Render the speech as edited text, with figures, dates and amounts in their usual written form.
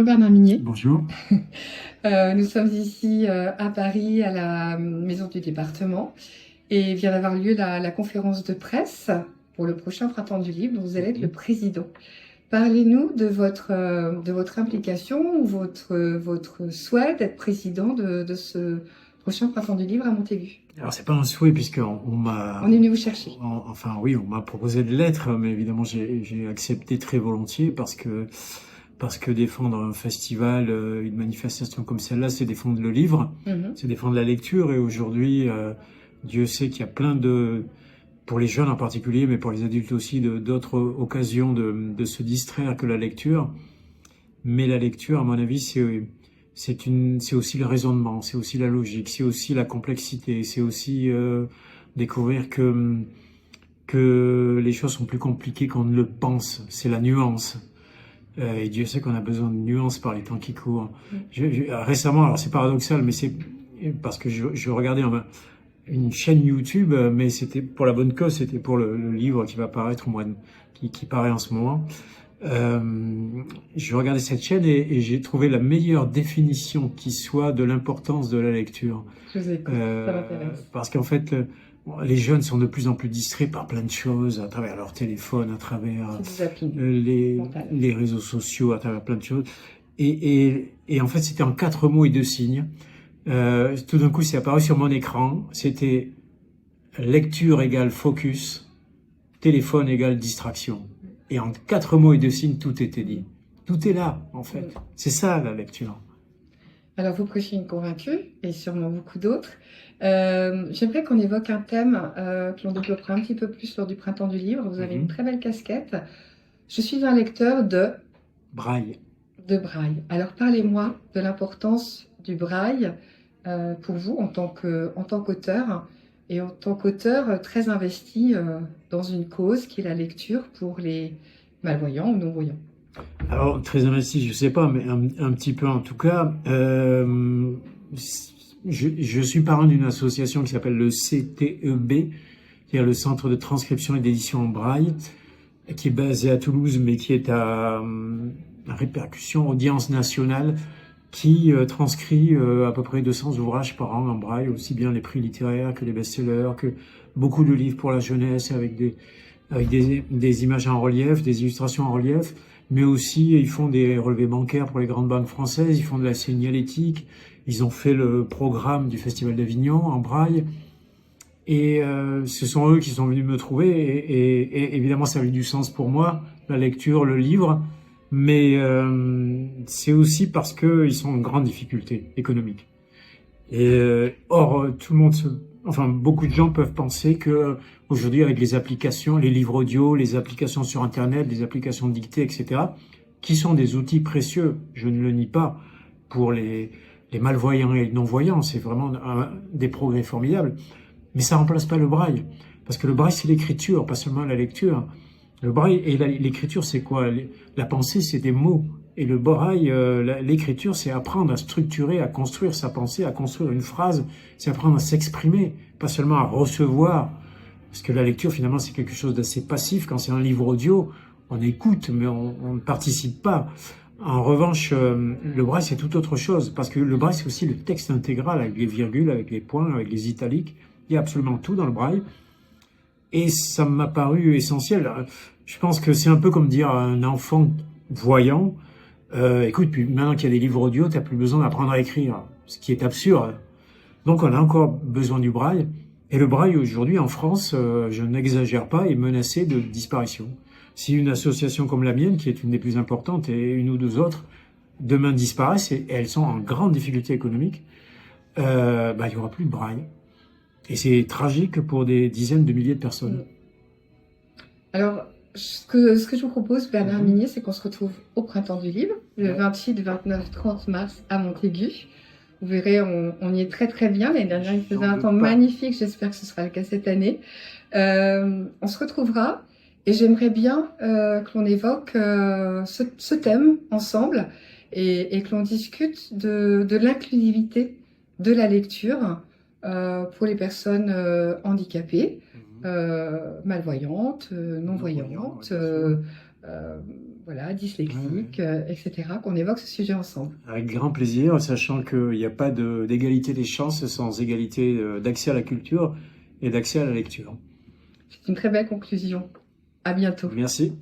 Bernard Minier. Bonjour. Nous sommes ici à Paris, à la Maison du département, et vient d'avoir lieu la conférence de presse pour le prochain Printemps du Livre, dont vous allez être le président. Parlez-nous de votre implication ou votre souhait d'être président de ce prochain Printemps du Livre à Montaigu. Alors c'est pas un souhait puisqu'on m'a... On est venu vous chercher. Enfin oui, on m'a proposé de l'être, mais évidemment j'ai accepté très volontiers parce que défendre un festival, une manifestation comme celle-là, c'est défendre le livre, c'est défendre la lecture. Et aujourd'hui, Dieu sait qu'il y a plein de, pour les jeunes en particulier, mais pour les adultes aussi, d'autres occasions de se distraire que la lecture. Mais la lecture, à mon avis, c'est aussi le raisonnement, c'est aussi la logique, c'est aussi la complexité, c'est aussi découvrir que les choses sont plus compliquées qu'on ne le pense. C'est la nuance. Et Dieu sait qu'on a besoin de nuances par les temps qui courent. Récemment, alors c'est paradoxal, mais c'est parce que je regardais une chaîne YouTube, mais c'était pour la bonne cause, c'était pour le livre qui va paraître au mois qui paraît en ce moment. Je regardais cette chaîne et j'ai trouvé la meilleure définition qui soit de l'importance de la lecture. Je vous écoute, ça m'intéresse. Parce qu'en fait, les jeunes sont de plus en plus distraits par plein de choses, à travers leur téléphone, à travers les réseaux sociaux, à travers plein de choses. Et en fait, c'était en 4 mots et 2 signes. Tout d'un coup, c'est apparu sur mon écran. C'était lecture égale focus, téléphone égale distraction. Et en 4 mots et 2 signes, tout était dit. Tout est là, en fait. C'est ça, la lecture. Alors, vous prêchez une convaincue, et sûrement beaucoup d'autres. J'aimerais qu'on évoque un thème que l'on développera un petit peu plus lors du Printemps du Livre. Vous avez une très belle casquette. Je suis un lecteur de... Braille. De braille. Alors, parlez-moi de l'importance du braille pour vous en tant qu'auteur, et en tant qu'auteur très investi dans une cause qui est la lecture pour les malvoyants ou non-voyants. Alors, très investi, je sais pas, mais un petit peu en tout cas. Je suis parrain d'une association qui s'appelle le CTEB, c'est-à-dire le Centre de transcription et d'édition en braille, qui est basé à Toulouse, mais qui est à répercussion, audience nationale, qui transcrit à peu près 200 ouvrages par an en braille, aussi bien les prix littéraires que les best-sellers, que beaucoup de livres pour la jeunesse avec des images en relief, des illustrations en relief, mais aussi ils font des relevés bancaires pour les grandes banques françaises, ils font de la signalétique, ils ont fait le programme du Festival d'Avignon en braille, et ce sont eux qui sont venus me trouver, et évidemment ça avait du sens pour moi, la lecture, le livre, mais c'est aussi parce qu'ils sont en grande difficulté économique. Et or, tout le monde beaucoup de gens peuvent penser que aujourd'hui, avec les applications, les livres audio, les applications sur Internet, les applications dictées, etc., qui sont des outils précieux, je ne le nie pas, pour les malvoyants et les non-voyants, c'est vraiment des progrès formidables, mais ça remplace pas le braille, parce que le braille, c'est l'écriture, pas seulement la lecture. Le braille et l'écriture, c'est quoi? La pensée, c'est des mots. Et le braille, l'écriture, c'est apprendre à structurer, à construire sa pensée, à construire une phrase. C'est apprendre à s'exprimer, pas seulement à recevoir. Parce que la lecture, finalement, c'est quelque chose d'assez passif. Quand c'est un livre audio, on écoute, mais on ne participe pas. En revanche, le braille, c'est tout autre chose. Parce que le braille, c'est aussi le texte intégral, avec les virgules, avec les points, avec les italiques. Il y a absolument tout dans le braille. Et ça m'a paru essentiel. Je pense que c'est un peu comme dire à un enfant voyant, écoute, puis maintenant qu'il y a des livres audio, t'as plus besoin d'apprendre à écrire, ce qui est absurde. Donc on a encore besoin du braille. Et le braille aujourd'hui en France, je n'exagère pas, est menacé de disparition. Si une association comme la mienne, qui est une des plus importantes, et une ou deux autres, demain disparaissent, et elles sont en grande difficulté économique, il y aura plus de braille. Et c'est tragique pour des dizaines de milliers de personnes. Alors, ce que je vous propose, Bernard Minier, c'est qu'on se retrouve au Printemps du Livre, le 28, 29, 30 mars à Montaigu. Vous verrez, on y est très très bien. L'année dernière, il faisait un temps magnifique. J'espère que ce sera le cas cette année. On se retrouvera et j'aimerais bien que l'on évoque ce thème ensemble et que l'on discute de l'inclusivité de la lecture pour les personnes handicapées, malvoyantes, non-voyantes, voilà, dyslexiques, etc., qu'on évoque ce sujet ensemble. Avec grand plaisir, sachant qu'il n'y a pas d'égalité des chances sans égalité d'accès à la culture et d'accès à la lecture. C'est une très belle conclusion. À bientôt. Merci.